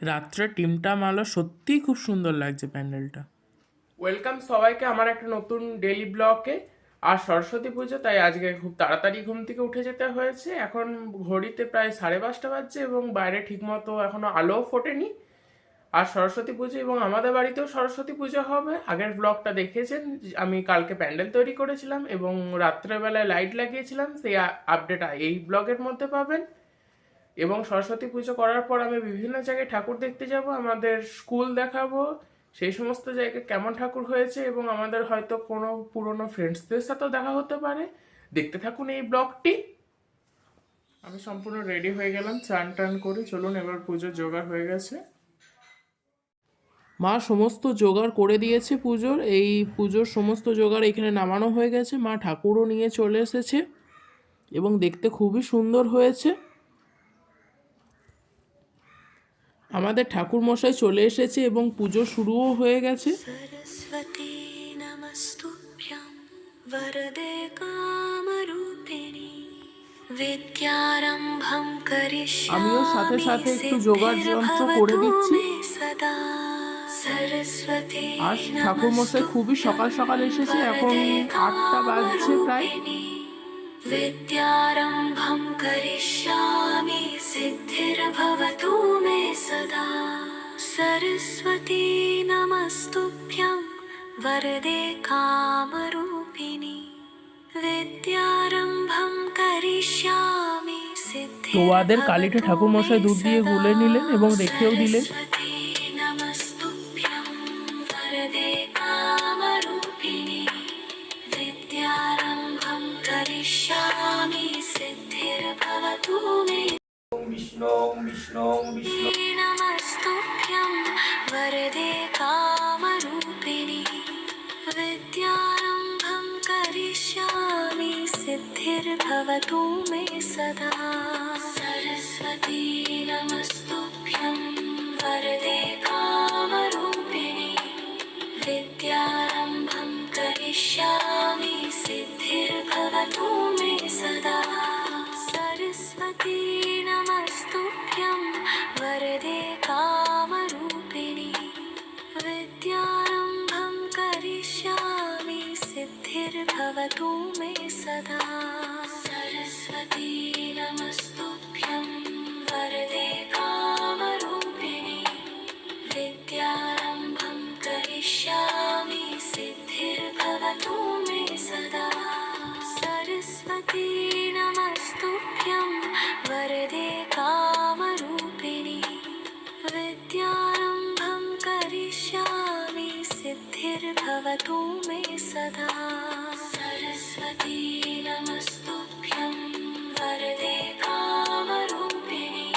রাত্রে টিমটাম আলো সত্যিই খুব সুন্দর লাগছে প্যান্ডেলটা। ওয়েলকাম সবাইকে আমার একটা নতুন ডেইলি ব্লগে। আর সরস্বতী পুজো, তাই আজকে খুব তাড়াতাড়ি ঘুম থেকে উঠে যেতে হয়েছে। এখন ঘড়িতে প্রায় 5:30 বাজছে এবং বাইরে ঠিকমতো এখনো আলোও ফোটেনি। আর সরস্বতী পুজো এবং আমাদের বাড়িতেও সরস্বতী পুজো হবে। আগের ব্লগটা দেখেছেন, আমি কালকে প্যান্ডেল তৈরি করেছিলাম এবং রাত্রেবেলায় লাইট লাগিয়েছিলাম, সেই আপডেট এই ব্লগের মধ্যে পাবেন। এবং সরস্বতী পুজো করার পর আমি বিভিন্ন জায়গায় ঠাকুর দেখতে যাব, আমাদের স্কুল দেখাবো, সেই সমস্ত জায়গায় কেমন ঠাকুর হয়েছে, এবং আমাদের হয়তো কোনো পুরনো ফ্রেন্ডসদের সাথেও দেখা হতে পারে। দেখতে থাকুন এই ব্লগটি। আমি সম্পূর্ণ রেডি হয়ে গেলাম, চান টান করে। চলুন, এবার পুজোর জোগাড় হয়ে গেছে। মা সমস্ত জোগাড় করে দিয়েছে পুজোর। এই পুজোর সমস্ত জোগাড় এখানে নামানো হয়ে গেছে। মা ঠাকুরও নিয়ে চলে এসেছে এবং দেখতে খুবই সুন্দর হয়েছে। আমাদের ঠাকুর মশাই চলে এসেছে এবং পুজো শুরুও হয়ে গেছে। সরস্বতী নমস্তুভ্যং বরদে কামরূপিণী বিদ্যারম্ভং করিষ্যামি আমিও সাথে সাথে একটু জোগাড় যন্ত্র করে দিচ্ছি। সদা সরস্বতী আর ঠাকুর মশাই খুবই সকাল সকাল এসেছে, এখন 8টা বাজছে প্রায়। विद्यारम्भं करिष्यामि सिद्धिर्भवतु मे सदा सरस्वती नमस्तुभ्यं वरदे कामरूपिणि विद्यारम्भं करिष्यामि তোয়াদের কালিটা सिद्धिर्भवतु ঠাকুর मे মশাই দুধ দিয়ে सदा গুলে নিলেন এবং রেখেও দিলেন। सरस्वती नमस्तुभ्यं वरदे कामरूपिणि विद्यारम्भं करिष्यामि सिद्धिर्भवतु मे विष्णु विष्णु विष्णु नमस्तुभ्यं वरदे कामरूपिणि विद्यारम्भं करिष्यामि सिद्धिर्भवतु मे सदा सरस्वती नमस्तुभ्यं वरदे कामरूपिणि विद्यारम्भं करिष्यामि सिद्धिर्भवतु मे सदा सरस्वती नमस्तुभ्यं वरदे कामरूपिणि विद्यारम्भं करिष्यामि सिद्धिर्भवतु मे सदा सरस्वती नमस्तुभ्यं वरदे कामरूपिणि विद्यारम्भं करिष्यामि सिद्धिर्भवतु मे सदा सरस्वती नमस्तुभ्यं वरदे कामरूपिणि विद्यारम्भं करिष्यामि सिद्धिर्भवतु मे सदा सरस्वती नमस्तुभ्यं वरदे कामरूपिणि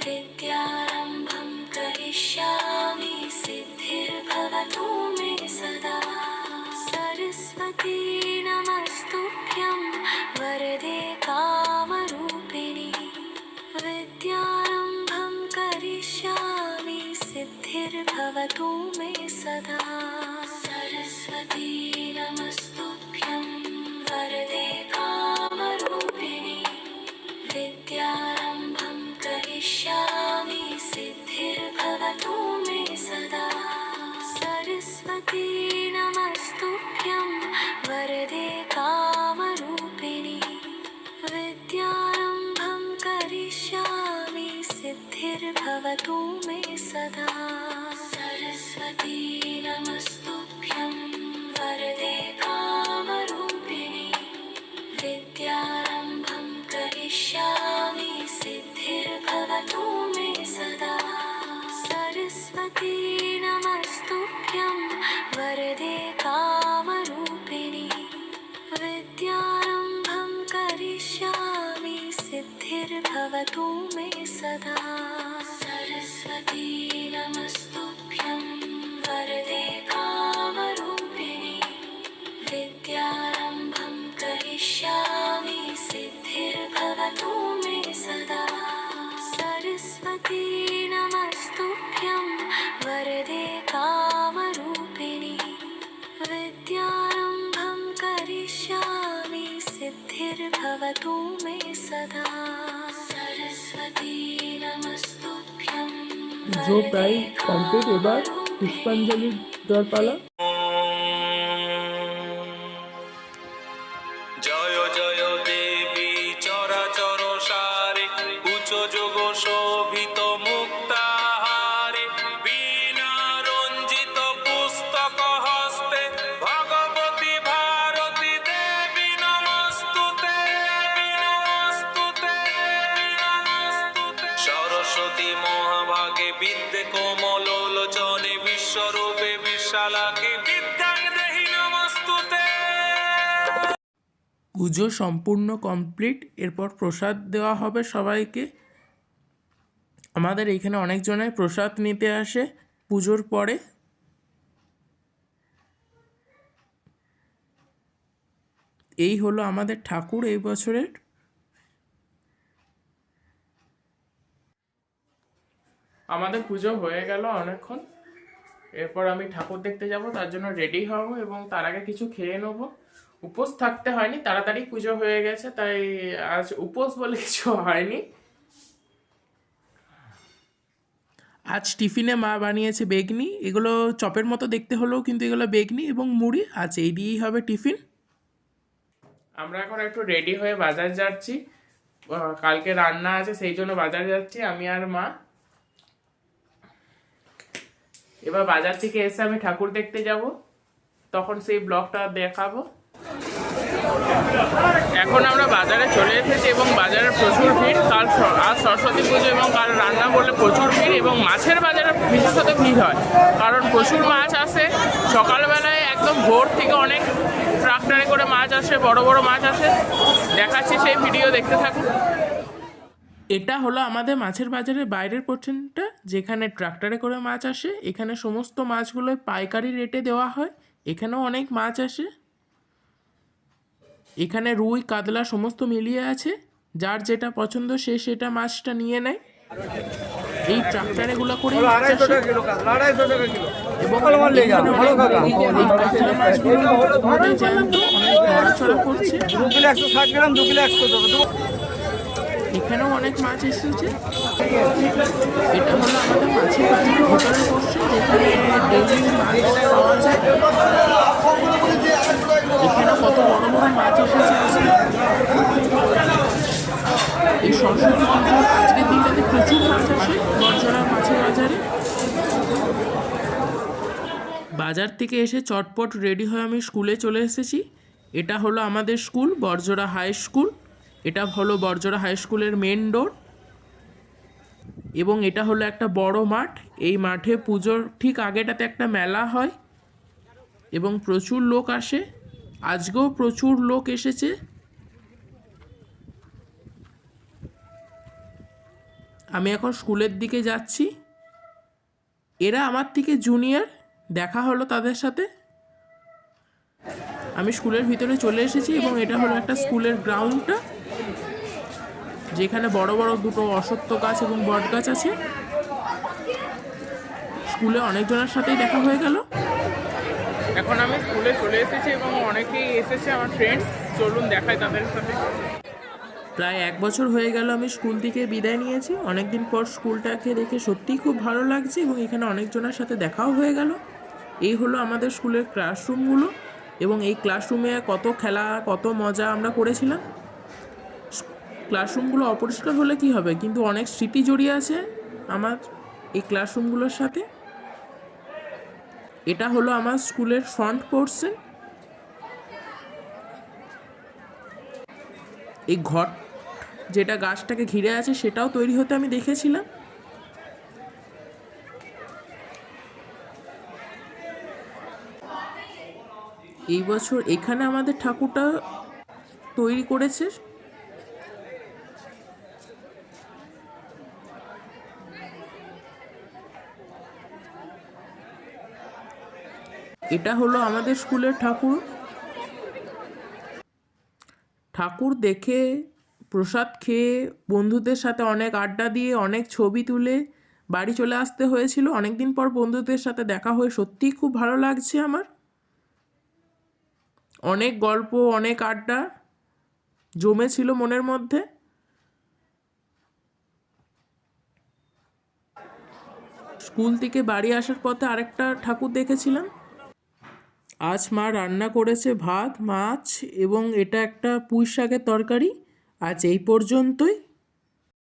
विद्यारम्भं करिष्यामि सिद्धिर्भवतु मे सदा सरस्वती नमस्तुभ्यं वरदे कामरूपिणि विद्यारम्भं करिष्यामि सिद्धिर्भवतु मे सदा सरस्वती नमस्तुभ्यं वरदे कामरूपिणि विद्यारम्भं करिष्यामि सिद्धिर्भवतु मे सदा सरस्वती नमस्तुभ्यं वरदे कामरूपिणि विद्यारम्भं करिष्यामि सिद्धिर्भवतु मे सदा सरस्वती नमस्तुभ्यं वरदे कामरूपिणि विद्यारम्भं करिष्यामि सिद्धिर्भवतु मे सदा सरस्वती नमस्तुभ्यं वरदे कामरूपिणि विद्यारम्भं करिष्यामि सिद्धिर्भवतु मे सदा सरस्वती नमस्तुभ्यं वरदे कामरूपिणि विद्यारम्भं करिष्यामि सिद्धिर्भवतु मे सदा सरस्वती नमस्तुभ्यं वरदे कामरूपिणि विद्यारम्भं करिष्यामि सिद्धिर्भवतु मे सदा सरस्वती नमस्तुभ्यं পুজো প্রায় কমপ্লিট, এবার পুষ্পাঞ্জলি দেওয়ার পালা। জয় জয় দেবী চরাচর সারে উচ্চ যোগ শোভিত মুক্তাহারে বীণা রঞ্জিত পুস্তক হস্তে ভগবতী ভারতী দেবী নমস্তুতে নমস্তুতে নমস্তুতে। সরস্বতী মহাভাগে বিদ্যে কোমল লোচনে বিশ্বরূপে বিশালাকে বিদ্যাং দেহি নমস্তুতে। পুজো সম্পূর্ণ কমপ্লিট, এরপর প্রসাদ দেওয়া হবে সবাইকে। আমাদের এইখানে অনেকজনের প্রসাদ নিতে আসে পুজোর পরে। এই হলো আমাদের ঠাকুর এই বছরের। আমাদের পুজো হয়ে গেল অনেকক্ষণ, এরপর আমি ঠাকুর দেখতে যাব, তার জন্য রেডি হব এবং তার আগে কিছু খেয়ে নেবো। উপোস থাকতে হয়নি, তাড়াতাড়ি পুজো হয়ে গেছে, তাই আজ উপোস বলে কিছু হয়নি। আজ টিফিনে মা বানিয়েছে বেগনি, এগুলো চপের মতো দেখতে হলেও কিন্তু এগুলো বেগনি এবং মুড়ি। আজ এই দিয়েই হবে টিফিন। আমরা এখন একটু রেডি হয়ে বাজার যাচ্ছি, কালকে রান্না আছে সেই জন্য বাজার যাচ্ছি আমি আর মা। এবার বাজার থেকে এসে আমি ঠাকুর দেখতে যাব, তখন সেই ব্লগটা দেখাবো। এখন আমরা বাজারে চলে এসেছি এবং বাজারে প্রচুর ভিড়। আজ সরস্বতী পুজো এবং কাল রান্না বলে প্রচুর ভিড়, এবং মাছের বাজারে বিশেষত ভিড় হয়, কারণ প্রচুর মাছ আসে। সকালবেলায় একদম ভোর থেকে অনেক ট্রাক্টরে করে মাছ আসে, বড় বড় মাছ আসে। দেখাচ্ছি, সেই ভিডিও দেখতে থাকুন। এটা হলো আমাদের মাছের বাজারের বাইরের পোর্শনটা, যেখানে ট্রাক্টরে করে মাছ আসে। এখানে সমস্ত মাছগুলো পাইকারি রেটে দেওয়া হয়। এখানেও অনেক মাছ আসে। এখানে রুই কাতলা সমস্ত মিলিয়ে আছে, যার যেটা পছন্দ সে সেটা মাছটা নিয়ে নেয়। এই ট্রাক্টরেগুলো করে মাছ আসে এবং এই কাতলা মাছগুলো অনেক জ্যান্ত, অনেক নড়াচড়া করছে। এখানেও অনেক মাছ এসেছে। এটা হলো আমাদের মাছের বাজারের ভেতরে বসছে, যেখানে ডেইলি মাছ পাওয়া যায়। এখানে কত বড় বড় মাছ এসেছে আজকে। এই সরস্বতী পুজোর আজকের দিনটাতে প্রচুর মাছ আসে বড়জোড়া মাছের বাজারে। বাজার থেকে এসে চটপট রেডি হয়ে আমি স্কুলে চলে এসেছি। এটা হলো আমাদের স্কুল, বড়জোড়া হাই স্কুল। এটা হলো বড়জোড়া হাই স্কুলের মেন ডোর, এবং এটা হলো একটা বড় মাঠ। এই মাঠে পুজোর ঠিক আগেটাতে একটা মেলা হয় এবং প্রচুর লোক আসে। আজকেও প্রচুর লোক এসেছে। আমি এখন স্কুলের দিকে যাচ্ছি। এরা আমার থেকে জুনিয়র, দেখা হলো তাদের সাথে। আমি স্কুলের ভিতরে চলে এসেছি এবং এটা হলো একটা স্কুলের গ্রাউন্ডটা, যেখানে বড় বড় দুটো অশ্বত্থ গাছ এবং বট গাছ আছে। স্কুলে অনেকজনের সাথেই দেখা হয়ে গেল। এখন আমি স্কুলে চলে এসেছি এবং অনেকেই এসেছে আমার ফ্রেন্ডস, চলুন দেখাই তাদের সাথে। প্রায় 1 বছর হয়ে গেল আমি স্কুল থেকে বিদায় নিয়েছি। অনেকদিন পর স্কুলটাকে দেখে সত্যিই খুব ভালো লাগছে এবং এখানে অনেকজনের সাথে দেখাও হয়ে গেল। এই হলো আমাদের স্কুলের ক্লাসরুমগুলো, এবং এই ক্লাসরুমে কত খেলা কত মজা আমরা করেছিলাম। ক্লাসরুমগুলো অপরিষ্কার হলে কি হবে, কিন্তু অনেক স্মৃতি জড়িয়ে আছে আমার এই ক্লাসরুমগুলোর সাথে। এটা হলো আমার স্কুলের ফ্রন্ট পোর্শন। এই ঘর যেটা গাছটাকে ঘিরে আছে সেটাও তৈরি হতে আমি দেখেছিলাম। এই বছর এখানে আমাদের ঠাকুরটা তৈরি করেছে। এটা হলো আমাদের স্কুলের ঠাকুর। ঠাকুর দেখে, প্রসাদ খেয়ে, বন্ধুদের সাথে অনেক আড্ডা দিয়ে, অনেক ছবি তুলে বাড়ি চলে আসতে হয়েছিল। অনেকদিন পর বন্ধুদের সাথে দেখা হয়ে সত্যিই খুব ভালো লাগছে আমার। অনেক গল্প, অনেক আড্ডা জমেছিল মনের মধ্যে। স্কুল থেকে বাড়ি আসার পথে আরেকটা ঠাকুর দেখেছিলাম। আজ মা রান্না করেছে ভাত, মাছ এবং এটা একটা পুঁই শাকের তরকারি। আজ এই পর্যন্তই।